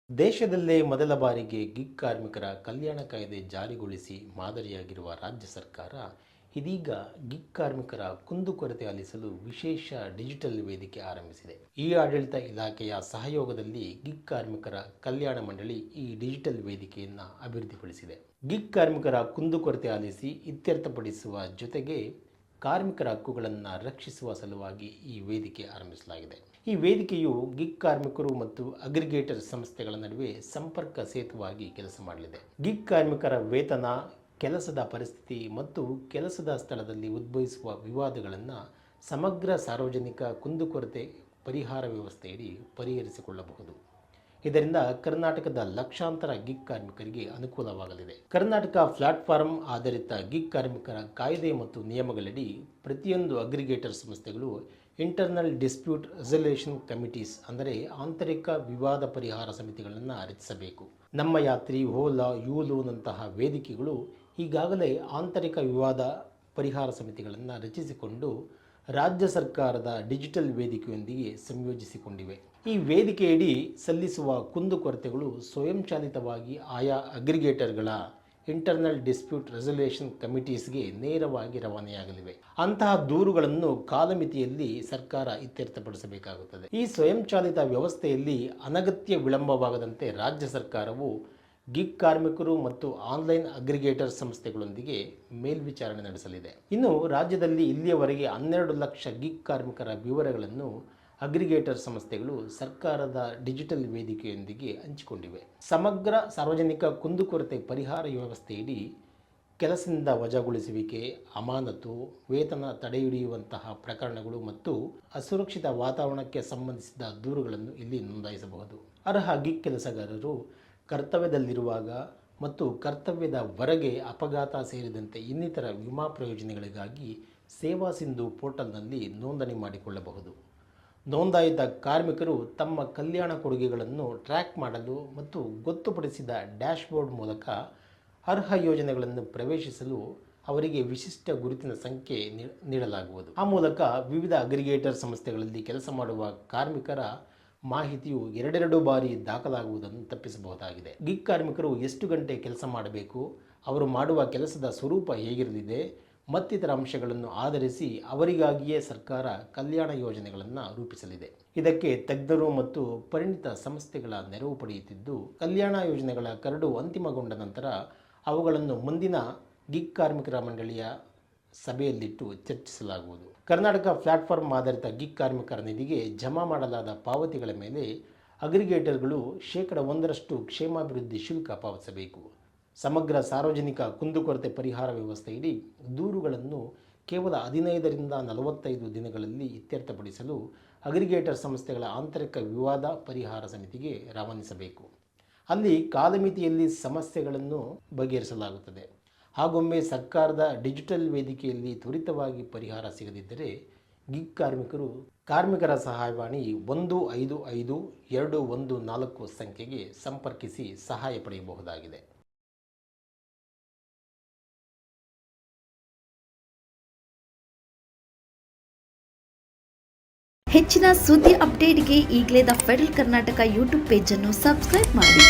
ದೇಶದಲ್ಲೇ ಮೊದಲ ಬಾರಿಗೆ ಗಿಗ್ ಕಾರ್ಮಿಕರ ಕಲ್ಯಾಣ ಕಾಯ್ದೆ ಜಾರಿಗೊಳಿಸಿ ಮಾದರಿಯಾಗಿರುವ ರಾಜ್ಯ ಸರ್ಕಾರ ಇದೀಗ ಗಿಗ್ ಕಾರ್ಮಿಕರ ಕುಂದುಕೊರತೆ ಆಲಿಸಲು ವಿಶೇಷ ಡಿಜಿಟಲ್ ವೇದಿಕೆ ಆರಂಭಿಸಿದೆ. ಈ ಆಡಳಿತ ಇಲಾಖೆಯ ಸಹಯೋಗದಲ್ಲಿ ಗಿಗ್ ಕಾರ್ಮಿಕರ ಕಲ್ಯಾಣ ಮಂಡಳಿ ಈ ಡಿಜಿಟಲ್ ವೇದಿಕೆಯನ್ನು ಅಭಿವೃದ್ಧಿಪಡಿಸಿದೆ. ಗಿಗ್ ಕಾರ್ಮಿಕರ ಕುಂದುಕೊರತೆ ಆಲಿಸಿ ಇತ್ಯರ್ಥಪಡಿಸುವ ಜೊತೆಗೆ ಕಾರ್ಮಿಕರ ಹಕ್ಕುಗಳನ್ನು ರಕ್ಷಿಸುವ ಸಲುವಾಗಿ ಈ ವೇದಿಕೆ ಆರಂಭಿಸಲಾಗಿದೆ. ಈ ವೇದಿಕೆಯು ಗಿಗ್ ಕಾರ್ಮಿಕರು ಮತ್ತು ಅಗ್ರಿಗೇಟರ್ ಸಂಸ್ಥೆಗಳ ನಡುವೆ ಸಂಪರ್ಕ ಸೇತುವಾಗಿ ಕೆಲಸ ಮಾಡಲಿದೆ. ಗಿಗ್ ಕಾರ್ಮಿಕರ ವೇತನ, ಕೆಲಸದ ಪರಿಸ್ಥಿತಿ ಮತ್ತು ಕೆಲಸದ ಸ್ಥಳದಲ್ಲಿ ಉದ್ಭವಿಸುವ ವಿವಾದಗಳನ್ನು ಸಮಗ್ರ ಸಾರ್ವಜನಿಕ ಕುಂದುಕೊರತೆ ಪರಿಹಾರ ವ್ಯವಸ್ಥೆಯಡಿ ಪರಿಹರಿಸಿಕೊಳ್ಳಬಹುದು. ಇದರಿಂದ ಕರ್ನಾಟಕದ ಲಕ್ಷಾಂತರ ಗಿಗ್ ಕಾರ್ಮಿಕರಿಗೆ ಅನುಕೂಲವಾಗಲಿದೆ. ಕರ್ನಾಟಕ ಪ್ಲಾಟ್ಫಾರ್ಮ್ ಆಧಾರಿತ ಗಿಗ್ ಕಾರ್ಮಿಕರ ಕಾಯ್ದೆ ಮತ್ತು ನಿಯಮಗಳಡಿ ಪ್ರತಿಯೊಂದು ಅಗ್ರಿಗೇಟರ್ ಸಂಸ್ಥೆಗಳು ಇಂಟರ್ನಲ್ ಡಿಸ್ಪ್ಯೂಟ್ ರೆಸಲ್ಯೂಷನ್ ಕಮಿಟೀಸ್ ಅಂದರೆ ಆಂತರಿಕ ವಿವಾದ ಪರಿಹಾರ ಸಮಿತಿಗಳನ್ನು ರಚಿಸಬೇಕು. ನಮ್ಮ ಯಾತ್ರಿ, ಓಲಾ, ಯೂಲೋನಂತಹ ವೇದಿಕೆಗಳು ಈಗಾಗಲೇ ಆಂತರಿಕ ವಿವಾದ ಪರಿಹಾರ ಸಮಿತಿಗಳನ್ನು ರಚಿಸಿಕೊಂಡು ರಾಜ್ಯ ಸರ್ಕಾರದ ಡಿಜಿಟಲ್ ವೇದಿಕೆಯೊಂದಿಗೆ ಸಂಯೋಜಿಸಿಕೊಂಡಿವೆ. ಈ ವೇದಿಕೆಯಡಿ ಸಲ್ಲಿಸುವ ಕುಂದುಕೊರತೆಗಳು ಸ್ವಯಂಚಾಲಿತವಾಗಿ ಆಯಾ ಅಗ್ರಿಗೇಟರ್ಗಳ ಇಂಟರ್ನಲ್ ಡಿಸ್ಪ್ಯೂಟ್ ರೆಸಲ್ಯೂಷನ್ ಕಮಿಟೀಸ್ಗೆ ನೇರವಾಗಿ ರವಾನೆಯಾಗಲಿವೆ. ಅಂತಹ ದೂರುಗಳನ್ನು ಕಾಲಮಿತಿಯಲ್ಲಿ ಸರ್ಕಾರ ಇತ್ಯರ್ಥಪಡಿಸಬೇಕಾಗುತ್ತದೆ. ಈ ಸ್ವಯಂಚಾಲಿತ ವ್ಯವಸ್ಥೆಯಲ್ಲಿ ಅನಗತ್ಯ ವಿಳಂಬವಾಗದಂತೆ ರಾಜ್ಯ ಸರ್ಕಾರವು ಗಿಗ್ ಕಾರ್ಮಿಕರು ಮತ್ತು ಆನ್ಲೈನ್ ಅಗ್ರಿಗೇಟರ್ ಸಂಸ್ಥೆಗಳೊಂದಿಗೆ ಮೇಲ್ವಿಚಾರಣೆ ನಡೆಸಲಿದೆ. ಇನ್ನು ರಾಜ್ಯದಲ್ಲಿ ಇಲ್ಲಿಯವರೆಗೆ 12 ಲಕ್ಷ ಗಿಗ್ ಕಾರ್ಮಿಕರ ವಿವರಗಳನ್ನು ಅಗ್ರಿಗೇಟರ್ ಸಂಸ್ಥೆಗಳು ಸರ್ಕಾರದ ಡಿಜಿಟಲ್ ವೇದಿಕೆಯೊಂದಿಗೆ ಹಂಚಿಕೊಂಡಿವೆ. ಸಮಗ್ರ ಸಾರ್ವಜನಿಕ ಕುಂದುಕೊರತೆ ಪರಿಹಾರ ವ್ಯವಸ್ಥೆಯಡಿ ಕೆಲಸದಿಂದ ವಜಾಗೊಳಿಸುವಿಕೆ, ಅಮಾನತು, ವೇತನ ತಡೆಹಿಡಿಯುವಂತಹ ಪ್ರಕರಣಗಳು ಮತ್ತು ಅಸುರಕ್ಷಿತ ವಾತಾವರಣಕ್ಕೆ ಸಂಬಂಧಿಸಿದ ದೂರುಗಳನ್ನು ಇಲ್ಲಿ ನೋಂದಾಯಿಸಬಹುದು. ಅರ್ಹ ಗಿಗ್ ಕೆಲಸಗಾರರು ಕರ್ತವ್ಯದಲ್ಲಿರುವಾಗ ಮತ್ತು ಕರ್ತವ್ಯದ ಹೊರಗೆ ಅಪಘಾತ ಸೇರಿದಂತೆ ಇನ್ನಿತರ ವಿಮಾ ಪ್ರಯೋಜನಗಳಿಗಾಗಿ ಸೇವಾ ಸಿಂಧು ಪೋರ್ಟಲ್ನಲ್ಲಿ ನೋಂದಣಿ ಮಾಡಿಕೊಳ್ಳಬಹುದು. ನೋಂದಾಯಿತ ಕಾರ್ಮಿಕರು ತಮ್ಮ ಕಲ್ಯಾಣ ಕೊಡುಗೆಗಳನ್ನು ಟ್ರ್ಯಾಕ್ ಮಾಡಲು ಮತ್ತು ಗೊತ್ತುಪಡಿಸಿದ ಡ್ಯಾಶ್ಬೋರ್ಡ್ ಮೂಲಕ ಅರ್ಹ ಯೋಜನೆಗಳನ್ನು ಪ್ರವೇಶಿಸಲು ಅವರಿಗೆ ವಿಶಿಷ್ಟ ಗುರುತಿನ ಸಂಖ್ಯೆ ನೀಡಲಾಗುವುದು. ಆ ಮೂಲಕ ವಿವಿಧ ಅಗ್ರಿಗೇಟರ್ ಸಂಸ್ಥೆಗಳಲ್ಲಿ ಕೆಲಸ ಮಾಡುವ ಕಾರ್ಮಿಕರ ಮಾಹಿತಿಯು ಎರಡೆರಡು ಬಾರಿ ದಾಖಲಾಗುವುದನ್ನು ತಪ್ಪಿಸಬಹುದಾಗಿದೆ. ಗಿಗ್ ಕಾರ್ಮಿಕರು ಎಷ್ಟು ಗಂಟೆ ಕೆಲಸ ಮಾಡಬೇಕು, ಅವರು ಮಾಡುವ ಕೆಲಸದ ಸ್ವರೂಪ ಹೇಗಿರಲಿದೆ ಮತ್ತಿತರ ಅಂಶಗಳನ್ನು ಆಧರಿಸಿ ಅವರಿಗಾಗಿಯೇ ಸರ್ಕಾರ ಕಲ್ಯಾಣ ಯೋಜನೆಗಳನ್ನು ರೂಪಿಸಲಿದೆ. ಇದಕ್ಕೆ ತಜ್ಞರು ಮತ್ತು ಪರಿಣಿತ ಸಂಸ್ಥೆಗಳ ನೆರವು ಪಡೆಯುತ್ತಿದ್ದು, ಕಲ್ಯಾಣ ಯೋಜನೆಗಳ ಕರಡು ಅಂತಿಮಗೊಂಡ ನಂತರ ಅವುಗಳನ್ನು ಮುಂದಿನ ಗಿಗ್ ಕಾರ್ಮಿಕರ ಮಂಡಳಿಯ ಸಭೆಯಲ್ಲಿಟ್ಟು ಚರ್ಚಿಸಲಾಗುವುದು. ಕರ್ನಾಟಕ ಪ್ಲಾಟ್ಫಾರ್ಮ್ ಆಧಾರಿತ ಗಿಗ್ ಕಾರ್ಮಿಕರ ನಿಧಿಗೆ ಜಮಾ ಮಾಡಲಾದ ಪಾವತಿಗಳ ಮೇಲೆ ಅಗ್ರಿಗೇಟರ್ಗಳು 1% ಕ್ಷೇಮಾಭಿವೃದ್ಧಿ ಶುಲ್ಕ ಪಾವತಿಸಬೇಕು. ಸಮಗ್ರ ಸಾರ್ವಜನಿಕ ಕುಂದುಕೊರತೆ ಪರಿಹಾರ ವ್ಯವಸ್ಥೆಯಡಿ ದೂರುಗಳನ್ನು ಕೇವಲ 15ರಿಂದ 45 ದಿನಗಳಲ್ಲಿ ಇತ್ಯರ್ಥಪಡಿಸಲು ಅಗ್ರಿಗೇಟರ್ ಸಂಸ್ಥೆಗಳ ಆಂತರಿಕ ವಿವಾದ ಪರಿಹಾರ ಸಮಿತಿಗೆ ರವಾನಿಸಬೇಕು. ಅಲ್ಲಿ ಕಾಲಮಿತಿಯಲ್ಲಿ ಸಮಸ್ಯೆಗಳನ್ನು ಬಗೆಹರಿಸಲಾಗುತ್ತದೆ. ಹಾಗೊಮ್ಮೆ ಸರ್ಕಾರದ ಡಿಜಿಟಲ್ ವೇದಿಕೆಯಲ್ಲಿ ತ್ವರಿತವಾಗಿ ಪರಿಹಾರ ಸಿಗದಿದ್ದರೆ ಗಿಗ್ ಕಾರ್ಮಿಕರು ಕಾರ್ಮಿಕರ ಸಹಾಯವಾಣಿ 155-214 ಸಂಖ್ಯೆಗೆ ಸಂಪರ್ಕಿಸಿ ಸಹಾಯ ಪಡೆಯಬಹುದಾಗಿದೆ. ಹೆಚ್ಚಿನ ಸುದ್ದಿ ಅಪ್ಡೇಟ್ಗೆ ಈಗಲೇ the federal Karnataka YouTube page ಅನ್ನು ಸಬ್ಸ್ಕ್ರೈಬ್ ಮಾಡಿ.